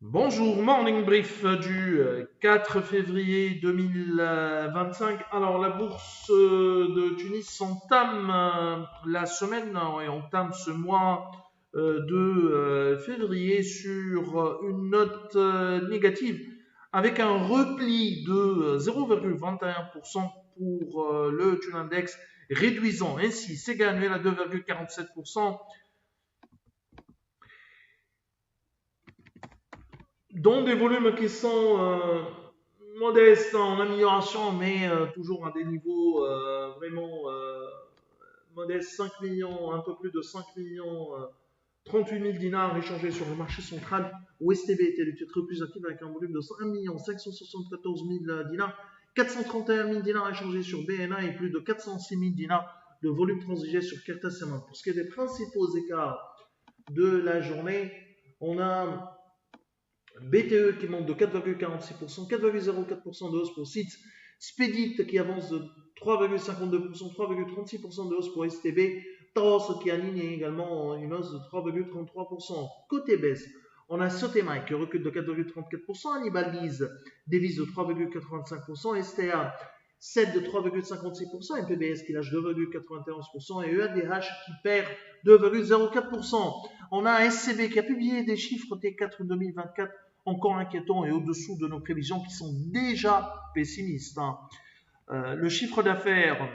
Bonjour, morning brief du 4 février 2025. Alors, la bourse de Tunis entame la semaine et entame ce mois de février sur une note négative avec un repli de 0,21% pour le Tune Index, réduisant ainsi ses gains annuels à 2,47%. Dans des volumes qui sont modestes en amélioration, mais toujours à des niveaux vraiment modestes, 5 millions, un peu plus de 5 millions, 38 000 dinars échangés sur le marché central, où STB était le titre le plus actif avec un volume de 1 574 000 dinars, 431 000 dinars échangés sur BNA et plus de 406 000 dinars de volume transigé sur Kertas Seman. Pour ce qui est des principaux écarts de la journée, on a BTE qui monte de 4,46%, 4,04% de hausse pour SITS, Spedit qui avance de 3,52%, 3,36% de hausse pour STB, Taos qui aligne également une hausse de 3,33%. Côté baisse, on a Sotema qui recule de 4,34%, Hannibal dévise de 3,85%, STA 7 de 3,56%, MPBS qui lâche 2,91% et EADH qui perd 2,04%. On a un SCB qui a publié des chiffres T4 2024 encore inquiétants et au-dessous de nos prévisions qui sont déjà pessimistes. Le chiffre d'affaires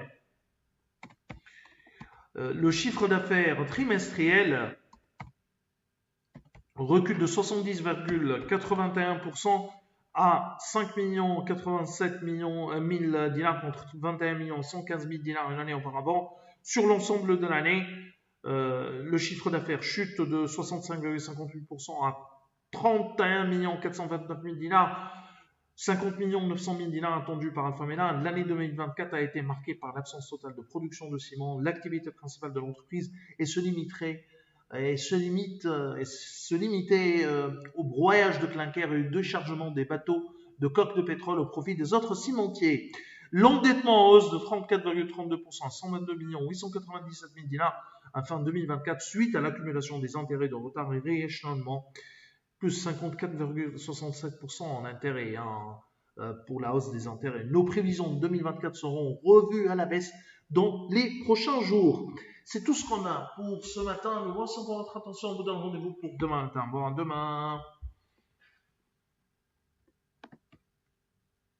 trimestriel recule de 70,81% à 5 87 000 dinars contre 21 115 000 dinars une année auparavant. Sur l'ensemble de l'année, le chiffre d'affaires chute de 65,58% à 31 429 000 dinars, 50 900 000 dinars attendus par Alpha Mena. L'année 2024 a été marquée par l'absence totale de production de ciment, l'activité principale de l'entreprise et se limitait au broyage de clinker et au déchargement des bateaux de coques de pétrole au profit des autres cimentiers. L'endettement en hausse de 34,32% à 122 897 000 dinars à fin 2024 suite à l'accumulation des intérêts de retard et rééchelonnement, plus 54,67% en intérêts pour la hausse des intérêts. Nos prévisions de 2024 seront revues à la baisse dans les prochains jours. C'est tout ce qu'on a pour ce matin. Nous voici pour votre attention. On vous donne rendez-vous pour demain matin. Bon, à demain.